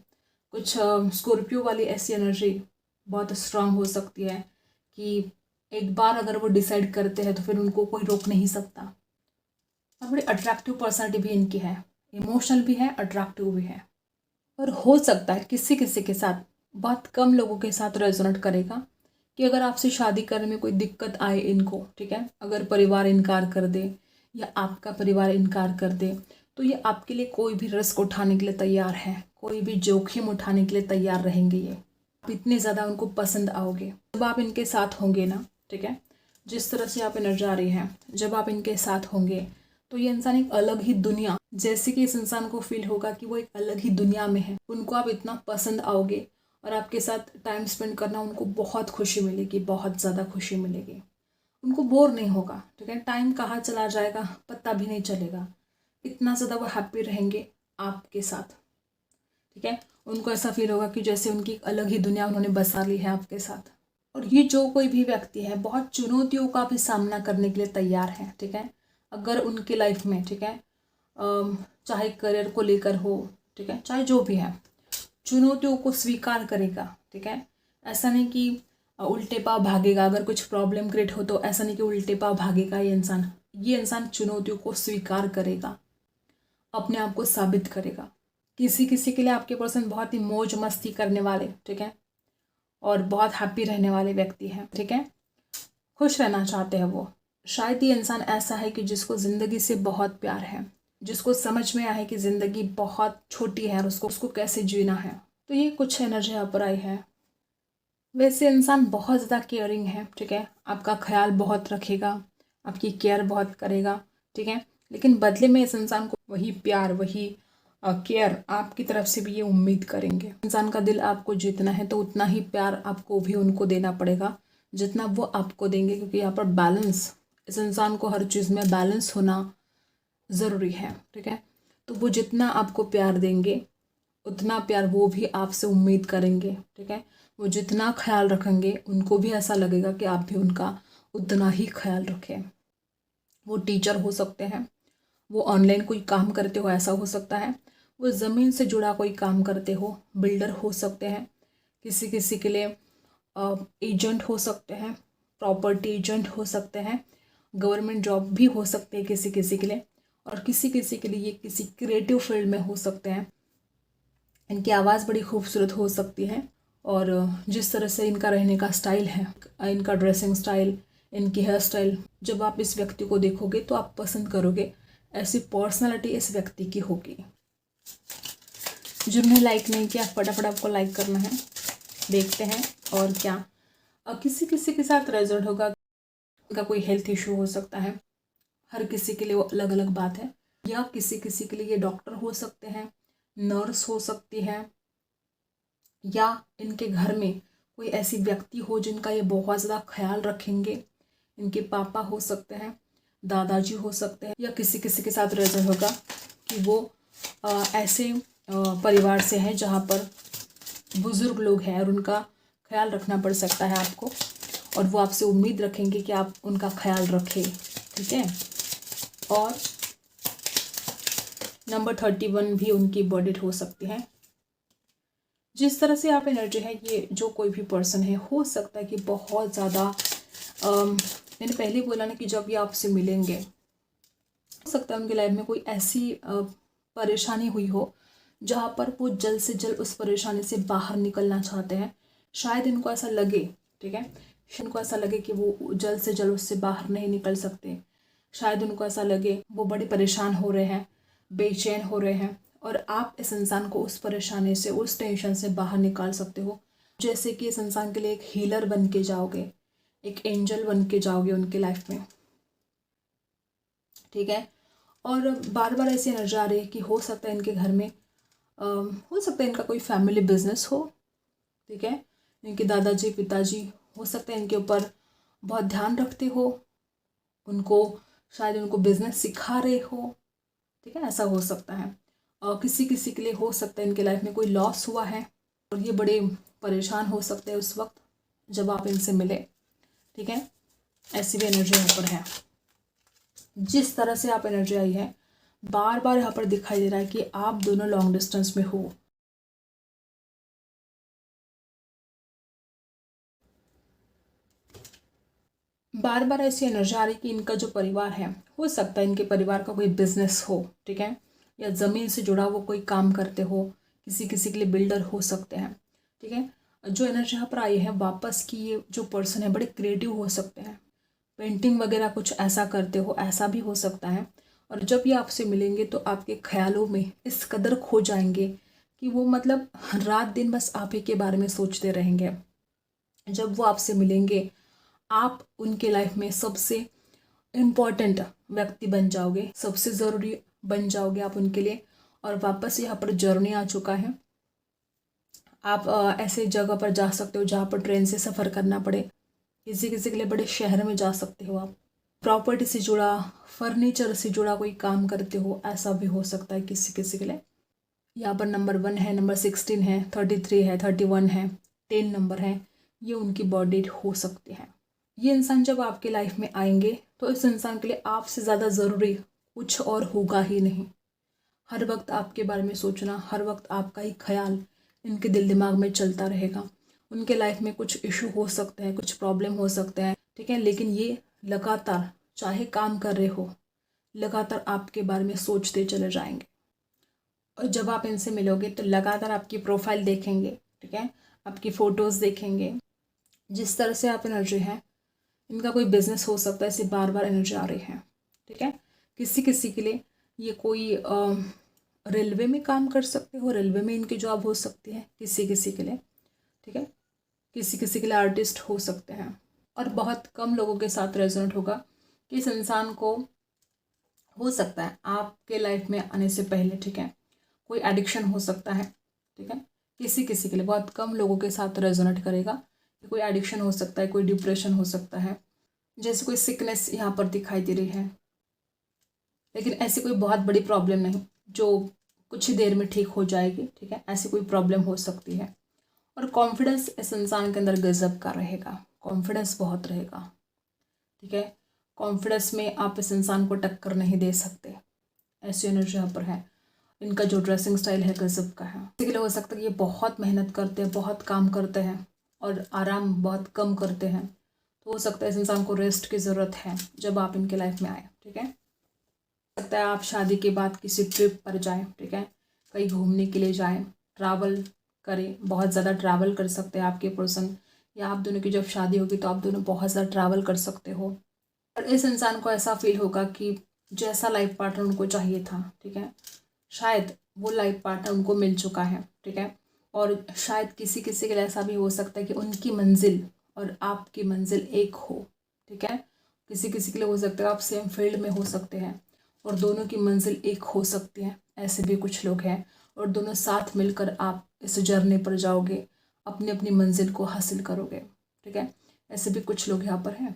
कुछ स्कॉर्पियो वाली ऐसी एनर्जी बहुत स्ट्रांग हो सकती है कि एक बार अगर वो डिसाइड करते हैं तो फिर उनको कोई रोक नहीं सकता। और बड़ी अट्रैक्टिव पर्सनैलिटी भी इनकी है, इमोशनल भी है, अट्रैक्टिव भी है। और हो सकता है किसी किसी के साथ, बहुत कम लोगों के साथ रेजोनेट करेगा कि अगर आपसे शादी करने में कोई दिक्कत आए इनको, ठीक है, अगर परिवार इनकार कर दे या आपका परिवार इनकार कर दे तो ये आपके लिए कोई भी रिस्क उठाने के लिए तैयार है, कोई भी जोखिम उठाने के लिए तैयार रहेंगे। ये आप इतने ज़्यादा उनको पसंद आओगे जब आप इनके साथ होंगे ना, ठीक है। जिस तरह से आप एनर्जी आ रही है, जब आप इनके साथ होंगे तो ये इंसान एक अलग ही दुनिया, जैसे कि इस इंसान को फील होगा कि वो एक अलग ही दुनिया में है, उनको आप इतना पसंद आओगे और आपके साथ टाइम स्पेंड करना उनको बहुत खुशी मिलेगी, बहुत ज़्यादा खुशी मिलेगी। उनको बोर नहीं होगा, ठीक है, टाइम कहाँ चला जाएगा पता भी नहीं चलेगा, इतना ज़्यादा वो हैप्पी रहेंगे आपके साथ, ठीक है। उनको ऐसा फील होगा कि जैसे उनकी एक अलग ही दुनिया उन्होंने बसा ली है आपके साथ। और ये जो कोई भी व्यक्ति है बहुत चुनौतियों का भी सामना करने के लिए तैयार है, ठीक है। अगर उनके लाइफ में, ठीक है, चाहे करियर को लेकर हो, ठीक है, चाहे जो भी है, चुनौतियों को स्वीकार करेगा, ठीक है। ऐसा नहीं कि उल्टे पाव भागेगा, अगर कुछ प्रॉब्लम क्रिएट हो तो ऐसा नहीं कि उल्टे पाव भागेगा ये इंसान चुनौतियों को स्वीकार करेगा, अपने आप को साबित करेगा। किसी किसी के लिए आपके पर्सन बहुत ही मौज मस्ती करने वाले, ठीक है, और बहुत हैप्पी रहने वाले व्यक्ति हैं, ठीक है, खुश रहना चाहते हैं वो। शायद ये इंसान ऐसा है कि जिसको ज़िंदगी से बहुत प्यार है, जिसको समझ में आया कि ज़िंदगी बहुत छोटी है और उसको कैसे जीना है। तो ये कुछ एनर्जी यहाँ पर आई है। वैसे इंसान बहुत ज़्यादा केयरिंग है, ठीक है, आपका ख्याल बहुत रखेगा, आपकी केयर बहुत करेगा, ठीक है, लेकिन बदले में इस इंसान को वही प्यार, वही केयर आपकी तरफ से भी ये उम्मीद करेंगे। इंसान का दिल आपको जीतना है तो उतना ही प्यार आपको भी उनको देना पड़ेगा जितना वो आपको देंगे, क्योंकि यहाँ पर बैलेंस, इस इंसान को हर चीज़ में बैलेंस होना ज़रूरी है, ठीक है। तो वो जितना आपको प्यार देंगे उतना प्यार वो भी आपसे उम्मीद करेंगे, ठीक है। वो जितना ख्याल रखेंगे उनको भी ऐसा लगेगा कि आप भी उनका उतना ही ख्याल रखें। वो टीचर हो सकते हैं, वो ऑनलाइन कोई काम करते हो ऐसा हो सकता है, वो ज़मीन से जुड़ा कोई काम करते हो, बिल्डर हो सकते हैं, किसी किसी के लिए एजेंट हो सकते हैं, प्रॉपर्टी एजेंट हो सकते हैं, गवर्नमेंट जॉब भी हो सकते हैं किसी किसी के लिए, और किसी किसी के लिए ये किसी क्रिएटिव फील्ड में हो सकते हैं। इनकी आवाज़ बड़ी खूबसूरत हो सकती है और जिस तरह से इनका रहने का स्टाइल है, इनका ड्रेसिंग स्टाइल, इनकी हेयर स्टाइल, जब आप इस व्यक्ति को देखोगे तो आप पसंद करोगे, ऐसी पर्सनालिटी इस व्यक्ति की होगी। जिन्होंने लाइक नहीं किया फटाफट आपको लाइक करना है। देखते हैं और क्या किसी किसी के साथ रेजल्ट होगा, उनका कोई हेल्थ इशू हो सकता है, हर किसी के लिए वो अलग अलग बात है, या किसी किसी के लिए ये डॉक्टर हो सकते हैं, नर्स हो सकती है, या इनके घर में कोई ऐसी व्यक्ति हो जिनका ये बहुत ज़्यादा ख्याल रखेंगे, इनके पापा हो सकते हैं, दादाजी हो सकते हैं, या किसी किसी के साथ रेजल्ट होगा कि वो ऐसे परिवार से हैं जहाँ पर बुज़ुर्ग लोग हैं और उनका ख्याल रखना पड़ सकता है आपको, और वो आपसे उम्मीद रखेंगे कि आप उनका ख्याल रखें, ठीक है। और नंबर 31 भी उनकी बर्थडे हो सकती है। जिस तरह से आप एनर्जी है, ये जो कोई भी पर्सन है, हो सकता है कि बहुत ज़्यादा मैंने पहले बोला ना कि जब ये आपसे मिलेंगे सकता है उनकी लाइफ में कोई ऐसी परेशानी हुई हो जहाँ पर वो जल्द से जल्द उस परेशानी से बाहर निकलना चाहते हैं। शायद इनको ऐसा लगे, ठीक है, इनको ऐसा लगे कि वो जल्द से जल्द उससे बाहर नहीं निकल सकते। शायद उनको ऐसा लगे वो बड़े परेशान हो रहे हैं, बेचैन हो रहे हैं, और आप इस इंसान को उस परेशानी से, उस टेंशन से बाहर निकाल सकते हो। जैसे कि इस इंसान के लिए एक हीलर बन के जाओगे, एक एंजल बन के जाओगे उनकी लाइफ में, ठीक है। और बार बार ऐसी एनर्जी आ रही है कि हो सकता है इनके घर में हो सकता है इनका कोई फैमिली बिजनेस हो, ठीक है। इनके दादाजी पिताजी हो सकता है इनके ऊपर बहुत ध्यान रखते हो, उनको शायद उनको बिजनेस सिखा रहे हो, ठीक है, ऐसा हो सकता है। और किसी किसी के लिए हो सकता है इनके लाइफ में कोई लॉस हुआ है और ये बड़े परेशान हो सकते हैं उस वक्त जब आप इनसे मिले, ठीक है। ऐसी भी एनर्जी यहाँ पर है। जिस तरह से आप एनर्जी आई है, बार बार यहाँ पर दिखाई दे रहा है कि आप दोनों लॉन्ग डिस्टेंस में हो। बार बार ऐसी एनर्जी आ रही है कि इनका जो परिवार है, हो सकता है इनके परिवार का कोई बिजनेस हो, ठीक है, या ज़मीन से जुड़ा वो कोई काम करते हो, किसी किसी के लिए बिल्डर हो सकते हैं, ठीक है। जो एनर्जी यहाँ पर आई है वापस की, ये जो पर्सन है बड़े क्रिएटिव हो सकते हैं, पेंटिंग वगैरह कुछ ऐसा करते हो, ऐसा भी हो सकता है। और जब ये आपसे मिलेंगे तो आपके ख्यालों में इस कदर खो जाएंगे कि वो मतलब रात दिन बस आप ही के बारे में सोचते रहेंगे। जब वो आपसे मिलेंगे आप उनके लाइफ में सबसे इम्पॉर्टेंट व्यक्ति बन जाओगे, सबसे ज़रूरी बन जाओगे आप उनके लिए। और वापस यहाँ पर जर्नी आ चुका है। आप ऐसे जगह पर जा सकते हो जहाँ पर ट्रेन से सफ़र करना पड़े, किसी किसी के लिए बड़े शहर में जा सकते हो आप, प्रॉपर्टी से जुड़ा, फर्नीचर से जुड़ा कोई काम करते हो, ऐसा भी हो सकता है किसी किसी के लिए। यहाँ पर नंबर 1 है, नंबर 16 है, 33 है, 31 है, 10 नंबर है, ये उनकी बर्थडे हो सकते हैं। ये इंसान जब आपके लाइफ में आएंगे तो इस इंसान के लिए आपसे ज़्यादा ज़रूरी कुछ और होगा ही नहीं। हर वक्त आपके बारे में सोचना, हर वक्त आपका ही ख्याल इनके दिल दिमाग में चलता रहेगा। उनके लाइफ में कुछ इशू हो सकते हैं, कुछ प्रॉब्लम हो सकते हैं, ठीक है, लेकिन ये लगातार चाहे काम कर रहे हो, लगातार आपके बारे में सोचते चले जाएंगे। और जब आप इनसे मिलोगे तो लगातार आपकी प्रोफाइल देखेंगे, ठीक है, आपकी फ़ोटोज़ देखेंगे। जिस तरह से आप एनर्जी है, इनका कोई बिजनेस हो सकता है, ऐसे बार बार एनर्जी आ रही है, ठीक है। किसी किसी के लिए ये कोई रेलवे में काम कर सकते हो, रेलवे में इनकी जॉब हो सकती है किसी किसी के लिए, ठीक है। किसी किसी के लिए आर्टिस्ट हो सकते हैं। और बहुत कम लोगों के साथ रेजोनेट होगा कि इस इंसान को हो सकता है आपके लाइफ में आने से पहले, ठीक है, कोई एडिक्शन हो सकता है, ठीक है। किसी किसी के लिए बहुत कम लोगों के साथ रेजोनेट करेगा कि कोई एडिक्शन हो सकता है, कोई डिप्रेशन हो सकता है, जैसे कोई सिकनेस यहाँ पर दिखाई दे रही है, लेकिन ऐसी कोई बहुत बड़ी प्रॉब्लम नहीं जो कुछ ही देर में ठीक हो जाएगी, ठीक है। ऐसी कोई प्रॉब्लम हो सकती है। और कॉन्फिडेंस इस इंसान के अंदर गजब का रहेगा, कॉन्फिडेंस बहुत रहेगा, ठीक है। कॉन्फिडेंस में आप इस इंसान को टक्कर नहीं दे सकते, ऐसी एनर्जी यहाँ पर है। इनका जो ड्रेसिंग स्टाइल है गजब का है। इसके लिए हो सकता है कि ये बहुत मेहनत करते हैं, बहुत काम करते हैं और आराम बहुत कम करते हैं, तो हो सकता है इस इंसान को रेस्ट की ज़रूरत है जब आप इनके लाइफ में आए, ठीक है। हो सकता है आप शादी के बाद किसी ट्रिप पर जाएं, ठीक है, कहीं घूमने के लिए जाएं, ट्रैवल करें, बहुत ज़्यादा ट्रैवल कर सकते हैं आपके पर्सन, या आप दोनों की जब शादी होगी तो आप दोनों बहुत ज़्यादा ट्रैवल कर सकते हो। और इस इंसान को ऐसा फील होगा कि जैसा लाइफ पार्टनर उनको चाहिए था, ठीक है, शायद वो लाइफ पार्टनर उनको मिल चुका है, ठीक है। और शायद किसी किसी के लिए ऐसा भी हो सकता है कि उनकी मंजिल और आपकी मंजिल एक हो, ठीक है। किसी किसी के लिए हो सकता है आप सेम फील्ड में हो सकते हैं और दोनों की मंजिल एक हो सकती है, ऐसे भी कुछ लोग हैं। और दोनों साथ मिलकर आप इस जर्नी पर जाओगे, अपनी अपनी मंजिल को हासिल करोगे, ठीक है। ऐसे भी कुछ लोग यहाँ पर हैं,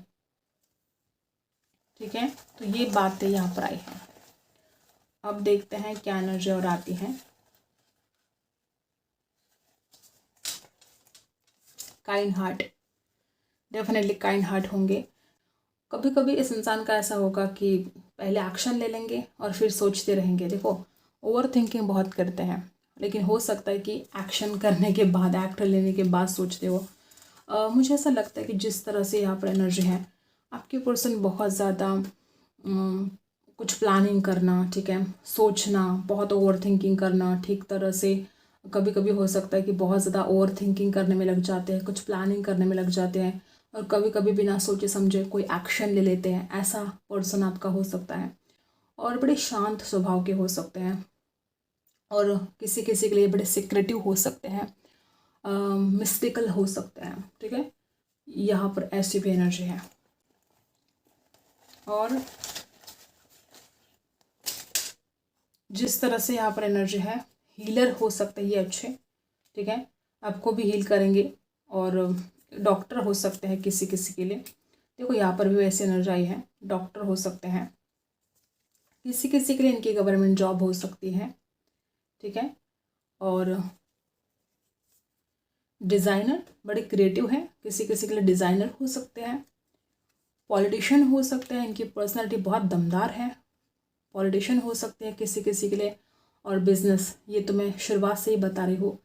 ठीक है। तो ये बातें यहाँ पर आई हैं। अब देखते हैं क्या एनर्जी और आती है। Kind heart, definitely kind heart होंगे। कभी कभी इस इंसान का ऐसा होगा कि पहले एक्शन ले लेंगे और फिर सोचते रहेंगे। देखो, ओवर थिंकिंग बहुत करते हैं, लेकिन हो सकता है कि एक्शन करने के बाद, एक्ट लेने के बाद सोचते हो। मुझे ऐसा लगता है कि जिस तरह से यहाँ पर एनर्जी है, आपके पर्सन बहुत ज़्यादा कुछ प्लानिंग करना, ठीक है, सोचना, बहुत ओवर थिंकिंग करना ठीक तरह से। कभी कभी हो सकता है कि बहुत ज़्यादा ओवर थिंकिंग करने में लग जाते हैं, कुछ प्लानिंग करने में लग जाते हैं, और कभी कभी बिना सोचे समझे कोई एक्शन ले लेते हैं। ऐसा पर्सन आपका हो सकता है। और बड़े शांत स्वभाव के हो सकते हैं, और किसी किसी के लिए बड़े सिक्रेटिव हो सकते हैं, मिस्टिकल हो सकते हैं, ठीक है। यहाँ पर ऐसी भी एनर्जी है। और जिस तरह से यहाँ पर एनर्जी है, हीलर हो सकते हैं ये अच्छे, ठीक है, आपको भी हील करेंगे। और डॉक्टर हो सकते हैं किसी किसी के लिए। देखो यहाँ पर भी वैसी एनर्जी आई है, डॉक्टर हो सकते हैं किसी किसी के लिए, इनकी गवर्नमेंट जॉब हो सकती है, ठीक है। और डिज़ाइनर बड़े क्रिएटिव हैं, किसी किसी के लिए डिज़ाइनर हो सकते हैं। पॉलिटिशियन हो सकते हैं, इनकी पर्सनालिटी बहुत दमदार है। पॉलिटिशियन हो सकते हैं किसी किसी के लिए। और बिजनेस, ये तो मैं शुरुआत से ही बता रही हूँ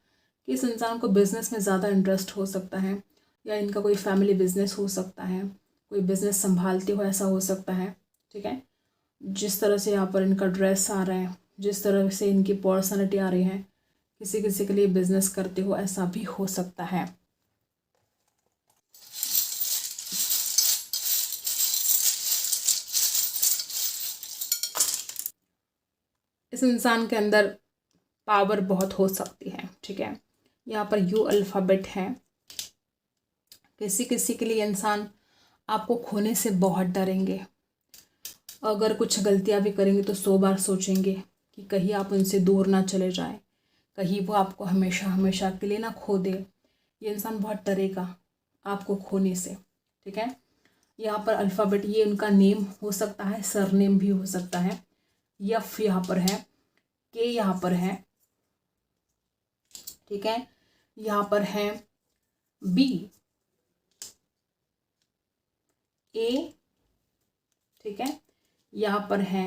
कि इस इंसान को बिजनेस में ज़्यादा इंटरेस्ट हो सकता है, या इनका कोई फैमिली बिजनेस हो सकता है, कोई बिजनेस संभालते हो ऐसा हो सकता है, ठीक है। जिस तरह से यहाँ पर इनका ड्रेस आ रहा है, जिस तरह से इनकी पर्सनालिटी आ रही है, किसी किसी के लिए बिजनेस करते हो ऐसा भी हो सकता है। इस इंसान के अंदर पावर बहुत हो सकती है, ठीक है। यहाँ पर यू अल्फ़ाबेट है। किसी किसी के लिए इंसान आपको खोने से बहुत डरेंगे। अगर कुछ गलतियाँ भी करेंगे तो 100 बार सोचेंगे कि कहीं आप उनसे दूर ना चले जाएं, कहीं वो आपको हमेशा हमेशा के लिए ना खो दे। ये इंसान बहुत डरेगा आपको खोने से, ठीक है। यहाँ पर अल्फ़ाबेट, ये उनका नेम हो सकता है, सरनेम भी हो सकता है। यफ यहाँ पर है, के यहाँ पर है, ठीक है। यहाँ पर है बी, ए, ठीक है। यहाँ पर है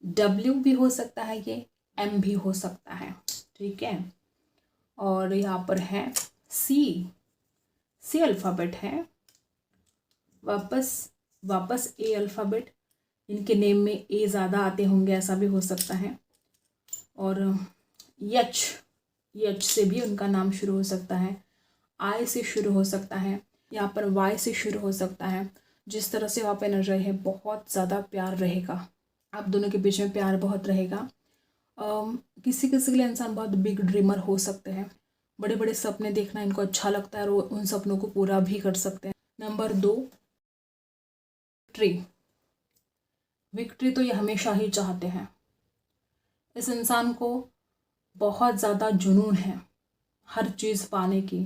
डब्ल्यू भी हो सकता है, ये एम भी हो सकता है, ठीक है। और यहाँ पर है सी, सी अल्फ़ाबेट है। वापस ए अल्फ़ाबेट, इनके नेम में ए ज़्यादा आते होंगे ऐसा भी हो सकता है। और यच, यच से भी उनका नाम शुरू हो सकता है, आई से शुरू हो सकता है, यहाँ पर वाई से शुरू हो सकता है। जिस तरह से वहाँ पर एनर्जी है, बहुत ज़्यादा प्यार रहेगा, आप दोनों के बीच में प्यार बहुत रहेगा। किसी किसी के लिए इंसान बहुत बिग ड्रीमर हो सकते हैं, बड़े बड़े सपने देखना इनको अच्छा लगता है, और वो उन सपनों को पूरा भी कर सकते हैं। नंबर 2, विक्ट्री तो ये हमेशा ही चाहते हैं। इस इंसान को बहुत ज़्यादा जुनून है हर चीज़ पाने की।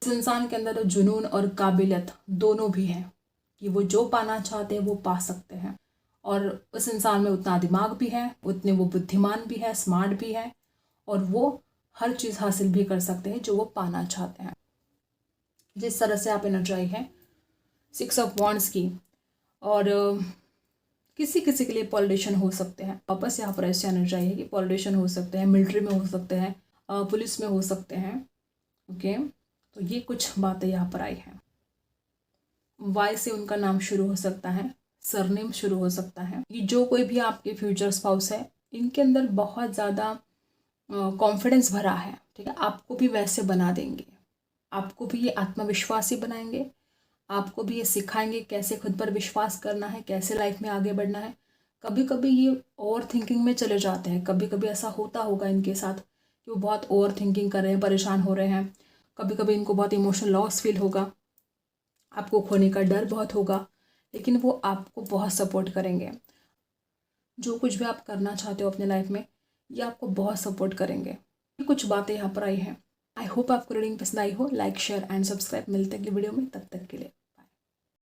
इस इंसान के अंदर जुनून और काबिलियत दोनों भी है कि वो जो पाना चाहते हैं वो पा सकते हैं। और उस इंसान में उतना दिमाग भी है, उतने वो बुद्धिमान भी है, स्मार्ट भी है, और वो हर चीज़ हासिल भी कर सकते हैं जो वो पाना चाहते हैं। जिस तरह से आप एनर्जाई है 6 ऑफ वॉन्ड्स की। और किसी किसी के लिए पॉलिटिशियन हो सकते हैं। वापस यहाँ पर ऐसी एनर्जाई है कि पॉलिटिशियन हो सकते हैं, मिलिट्री में हो सकते हैं, पुलिस में हो सकते हैं, ओके। तो ये कुछ बातें यहाँ पर आई हैं। वाई से उनका नाम शुरू हो सकता है, सरनेम शुरू हो सकता है। ये जो कोई भी आपके फ्यूचर स्पाउस है, इनके अंदर बहुत ज़्यादा कॉन्फिडेंस भरा है, ठीक है। आपको भी वैसे बना देंगे, आपको भी ये आत्मविश्वासी बनाएंगे, आपको भी ये सिखाएंगे कैसे खुद पर विश्वास करना है, कैसे लाइफ में आगे बढ़ना है। कभी कभी ये ओवर थिंकिंग में चले जाते हैं, कभी कभी ऐसा होता होगा इनके साथ कि वो बहुत ओवर थिंकिंग कर रहे हैं, परेशान हो रहे हैं। कभी कभी इनको बहुत इमोशनल लॉस फील होगा, आपको खोने का डर बहुत होगा, लेकिन वो आपको बहुत सपोर्ट करेंगे। जो कुछ भी आप करना चाहते हो अपने लाइफ में, ये आपको बहुत सपोर्ट करेंगे। ये कुछ बातें यहाँ पर आई हैं। आई होप आपको रीडिंग पसंद आई हो। Like, share and subscribe. मिलते हैं अगली वीडियो में, तब तक के लिए।